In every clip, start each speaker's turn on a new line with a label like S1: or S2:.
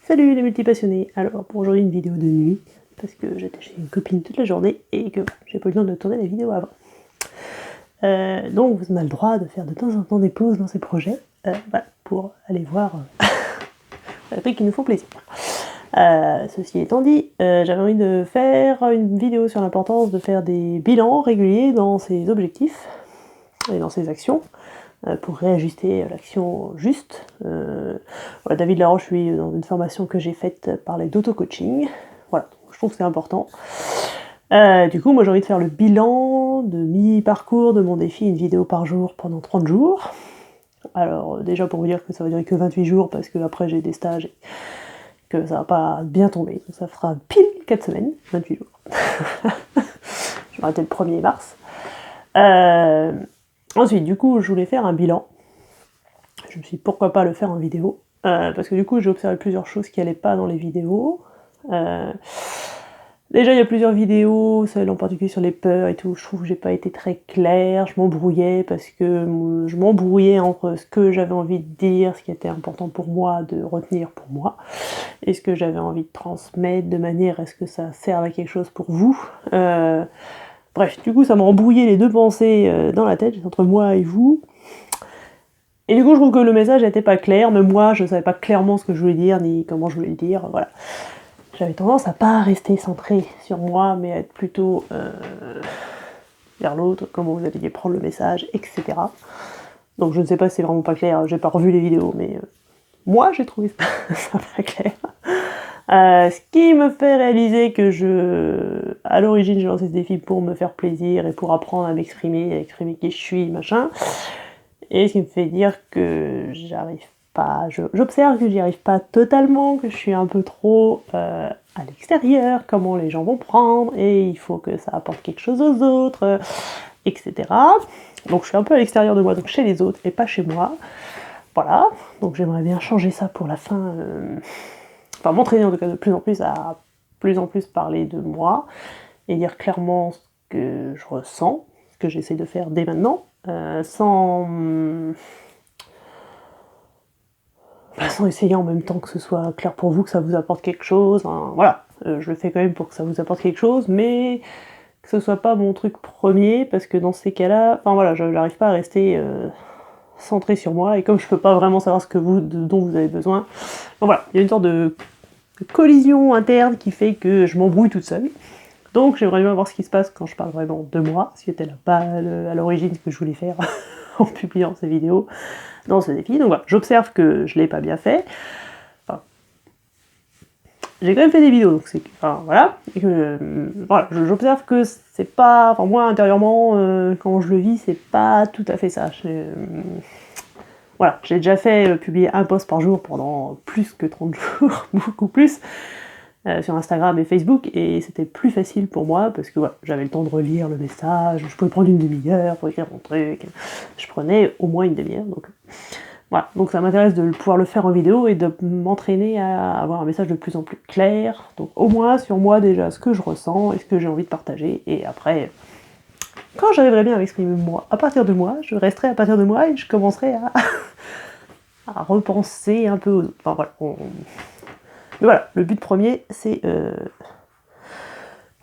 S1: Salut les multipassionnés. Alors pour aujourd'hui une vidéo de nuit, parce que j'étais chez une copine toute la journée et que j'ai pas eu le temps de tourner la vidéo avant. Donc vous avez le droit de faire de temps en temps des pauses dans ces projets, voilà, pour aller voir les trucs qui nous font plaisir. Ceci étant dit, j'avais envie de faire une vidéo sur l'importance de faire des bilans réguliers dans ses objectifs et dans ses actions, pour réajuster l'action juste. Voilà, David Laroche, lui, dans une formation que j'ai faite, parlait d'auto-coaching. Voilà, je trouve que c'est important. Du coup, moi j'ai envie de faire le bilan de mi-parcours de mon défi, une vidéo par jour pendant 30 jours. Alors déjà pour vous dire que ça va durer que 28 jours, parce que après j'ai des stages et que ça va pas bien tomber. Ça fera pile 4 semaines, 28 jours. Je vais arrêter le 1er mars. Ensuite, du coup, je voulais faire un bilan. Je me suis dit, pourquoi pas le faire en vidéo, parce que du coup, j'ai observé plusieurs choses qui n'allaient pas dans les vidéos. Déjà, il y a plusieurs vidéos, celle en particulier sur les peurs et tout, je trouve que j'ai pas été très claire, je m'embrouillais, parce que je m'embrouillais entre ce que j'avais envie de dire, ce qui était important pour moi de retenir pour moi, et ce que j'avais envie de transmettre de manière à ce que ça serve à quelque chose pour vous. Bref, du coup, ça m'a embrouillé les deux pensées dans la tête, entre moi et vous. Et du coup, je trouve que le message n'était pas clair, même moi, je savais pas clairement ce que je voulais dire, ni comment je voulais le dire, voilà. J'avais tendance à pas rester centrée sur moi, mais à être plutôt vers l'autre, comment vous alliez prendre le message, etc. Donc je ne sais pas si c'est vraiment pas clair, j'ai pas revu les vidéos, mais moi, j'ai trouvé ça pas clair. Ce qui me fait réaliser que à l'origine, j'ai lancé ce défi pour me faire plaisir et pour apprendre à m'exprimer qui je suis, machin. Et ce qui me fait dire que j'arrive pas, j'observe que j'y arrive pas totalement, que je suis un peu trop à l'extérieur, comment les gens vont prendre, et il faut que ça apporte quelque chose aux autres, etc. Donc je suis un peu à l'extérieur de moi, donc chez les autres et pas chez moi. Voilà, donc j'aimerais bien changer ça pour la fin, enfin m'entraîner en tout cas de plus en plus parler de moi, et dire clairement ce que je ressens, ce que j'essaie de faire dès maintenant, sans essayer en même temps que ce soit clair pour vous, que ça vous apporte quelque chose, hein, voilà, je le fais quand même pour que ça vous apporte quelque chose, mais que ce soit pas mon truc premier, parce que dans ces cas-là, enfin voilà, j'arrive pas à rester centré sur moi, et comme je peux pas vraiment savoir dont vous avez besoin, donc voilà, il y a une sorte de collision interne qui fait que je m'embrouille toute seule. Donc j'aimerais bien voir ce qui se passe quand je parle vraiment de moi, ce qui était à l'origine ce que je voulais faire en publiant ces vidéos dans ce défi. Donc voilà, j'observe que je l'ai pas bien fait. Enfin, j'ai quand même fait des vidéos, donc c'est... Enfin, voilà. Et que, voilà, j'observe que c'est pas... Enfin moi, intérieurement, quand je le vis, c'est pas tout à fait ça. Voilà, j'ai déjà fait publier un post par jour pendant plus que 30 jours, beaucoup plus, sur Instagram et Facebook, et c'était plus facile pour moi parce que voilà, j'avais le temps de relire le message, je pouvais prendre une demi-heure pour écrire mon truc, je prenais au moins une demi-heure, donc voilà, donc ça m'intéresse de pouvoir le faire en vidéo et de m'entraîner à avoir un message de plus en plus clair, donc au moins sur moi déjà ce que je ressens et ce que j'ai envie de partager, et après, quand j'arriverai bien à m'exprimer moi, à partir de moi, je resterai à partir de moi et je commencerai à repenser un peu aux autres, enfin voilà, mais voilà, le but premier, c'est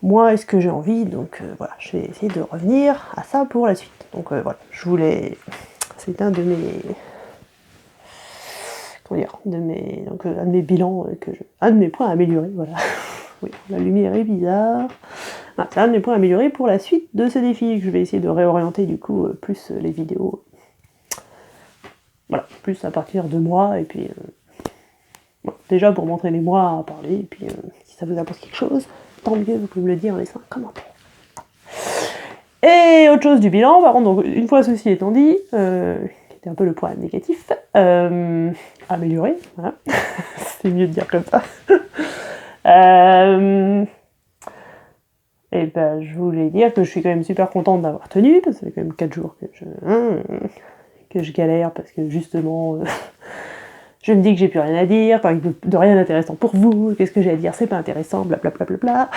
S1: moi et ce que j'ai envie, donc voilà, je vais essayer de revenir à ça pour la suite. Donc voilà, c'est un de mes... Comment dire, donc un de mes bilans, un de mes points à améliorer, voilà. Oui, la lumière est bizarre. Ah, c'est un de mes points à améliorer pour la suite de ce défi, que je vais essayer de réorienter du coup plus les vidéos. Voilà, plus à partir de moi, et puis... Bon, déjà pour m'entraîner moi à parler, et puis si ça vous apporte quelque chose, tant mieux, vous pouvez me le dire en laissant un commentaire. Et autre chose du bilan, par contre, donc, une fois ceci étant dit, qui était un peu le point négatif, améliorer, voilà, c'est mieux de dire comme ça. Et ben je voulais dire que je suis quand même super contente d'avoir tenu, parce que ça fait quand même 4 jours que je galère, parce que justement... je me dis que j'ai plus rien à dire, de rien d'intéressant pour vous, qu'est-ce que j'ai à dire, c'est pas intéressant, blablabla,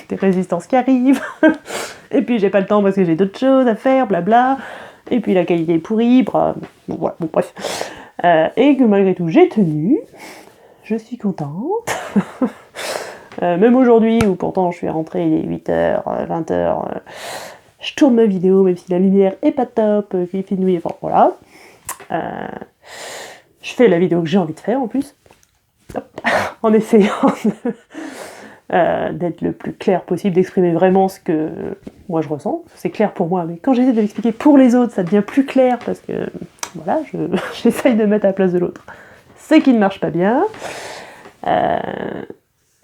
S1: des résistances qui arrivent, et puis j'ai pas le temps parce que j'ai d'autres choses à faire, blabla, et puis la qualité est pourrie, bon voilà, bon bref. Et que malgré tout j'ai tenu, je suis contente. Même aujourd'hui, où pourtant je suis rentrée, il est 8h, 20h, je tourne ma vidéo, même si la lumière est pas top, qu'il fait nuit, enfin voilà. Je fais la vidéo que j'ai envie de faire en plus, en essayant d'être le plus clair possible, d'exprimer vraiment ce que moi je ressens. C'est clair pour moi, mais quand j'essaie de l'expliquer pour les autres, ça devient plus clair parce que voilà, j'essaye de mettre à la place de l'autre. C'est qui ne marche pas bien.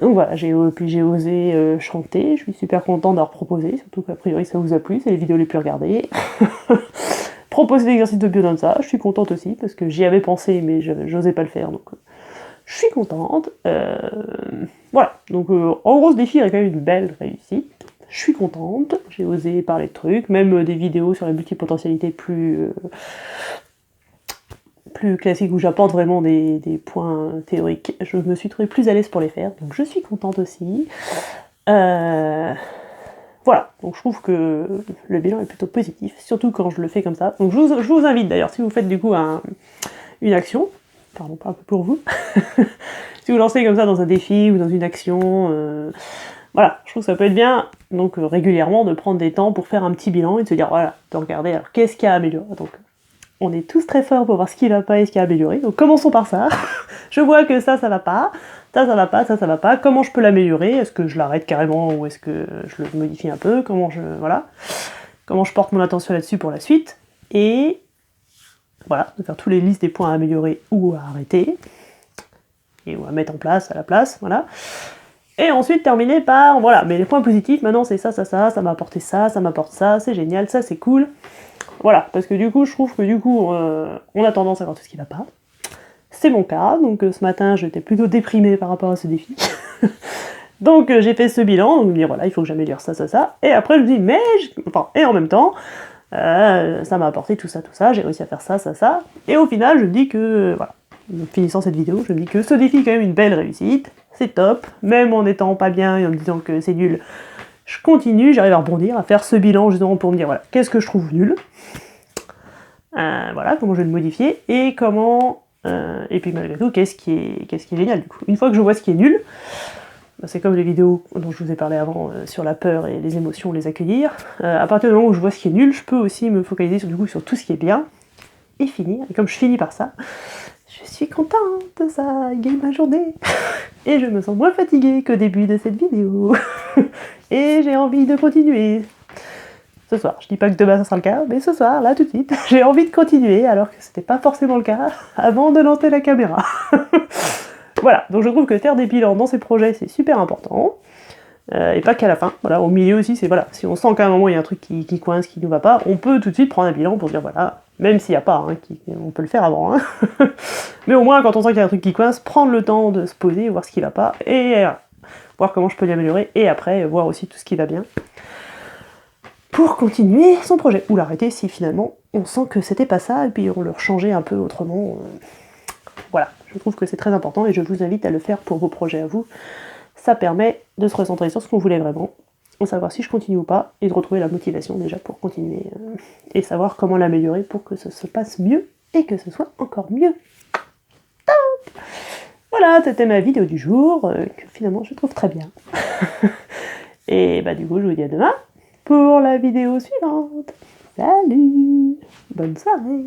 S1: Donc voilà, j'ai osé chanter, je suis super contente d'avoir proposé, surtout qu'a priori ça vous a plu, c'est les vidéos les plus regardées. Proposer l'exercice de biodanza, je suis contente aussi, parce que j'y avais pensé, mais j'osais pas le faire, donc je suis contente. Voilà, donc en gros ce défi a quand même une belle réussite, je suis contente, j'ai osé parler de trucs, même des vidéos sur la multipotentialité plus classiques où j'apporte vraiment des points théoriques, je me suis trouvée plus à l'aise pour les faire, donc je suis contente aussi. Voilà, donc je trouve que le bilan est plutôt positif, surtout quand je le fais comme ça. Donc je vous invite d'ailleurs, si vous faites du coup une action, pardon, pas un peu pour vous, si vous lancez comme ça dans un défi ou dans une action, voilà, je trouve que ça peut être bien, donc régulièrement, de prendre des temps pour faire un petit bilan et de se dire, voilà, de regarder, alors qu'est-ce qu'il y a à améliorer. Donc on est tous très forts pour voir ce qui va pas et ce qui a amélioré, donc commençons par ça. Je vois que ça va pas, ça va pas, ça va pas, comment je peux l'améliorer? Est-ce que je l'arrête carrément ou est-ce que je le modifie un peu? Comment je porte mon attention là-dessus pour la suite? Et voilà, de faire toutes les listes des points à améliorer ou à arrêter, et ou à mettre en place à la place, voilà. Et ensuite terminer par, voilà, mais les points positifs, maintenant c'est ça m'a apporté ça m'apporte ça, c'est génial, ça c'est cool. Voilà, parce que du coup, je trouve que du coup, on a tendance à voir tout ce qui va pas. C'est mon cas, donc ce matin, j'étais plutôt déprimée par rapport à ce défi. Donc j'ai fait ce bilan, donc je me dis, voilà, il faut que j'améliore ça. Et après, je me dis, et en même temps, ça m'a apporté tout ça, j'ai réussi à faire ça. Et au final, je me dis que, voilà, en finissant cette vidéo, je me dis que ce défi est quand même une belle réussite, c'est top, même en étant pas bien et en me disant que c'est nul, je continue, j'arrive à rebondir, à faire ce bilan justement pour me dire, voilà, qu'est-ce que je trouve nul, voilà, comment je vais le modifier, et comment, et puis malgré tout, qu'est-ce qui est génial du coup. Une fois que je vois ce qui est nul, c'est comme les vidéos dont je vous ai parlé avant sur la peur et les émotions, les accueillir, à partir du moment où je vois ce qui est nul, je peux aussi me focaliser sur tout ce qui est bien, et finir, et comme je finis par ça, je suis contente, ça gagne ma journée, et je me sens moins fatiguée qu'au début de cette vidéo, et j'ai envie de continuer. Ce soir, je dis pas que demain ça sera le cas, mais ce soir, là tout de suite, j'ai envie de continuer, alors que c'était pas forcément le cas avant de lancer la caméra. Voilà, donc je trouve que faire des bilans dans ces projets, c'est super important, et pas qu'à la fin, voilà, au milieu aussi, c'est voilà, si on sent qu'à un moment il y a un truc qui coince, qui nous va pas, on peut tout de suite prendre un bilan pour dire voilà, même s'il n'y a pas, hein, on peut le faire avant, hein. Mais au moins quand on sent qu'il y a un truc qui coince, prendre le temps de se poser, voir ce qui va pas, et voir comment je peux l'améliorer, et après voir aussi tout ce qui va bien, pour continuer son projet, ou l'arrêter si finalement on sent que c'était pas ça, et puis on le rechangeait un peu autrement, voilà, je trouve que c'est très important, et je vous invite à le faire pour vos projets à vous. Ça permet de se recentrer sur ce qu'on voulait vraiment, de savoir si je continue ou pas, et de retrouver la motivation déjà pour continuer, et savoir comment l'améliorer pour que ça se passe mieux, et que ce soit encore mieux. Top! Voilà, c'était ma vidéo du jour, que finalement je trouve très bien. Et bah du coup, je vous dis à demain pour la vidéo suivante. Salut! Bonne soirée!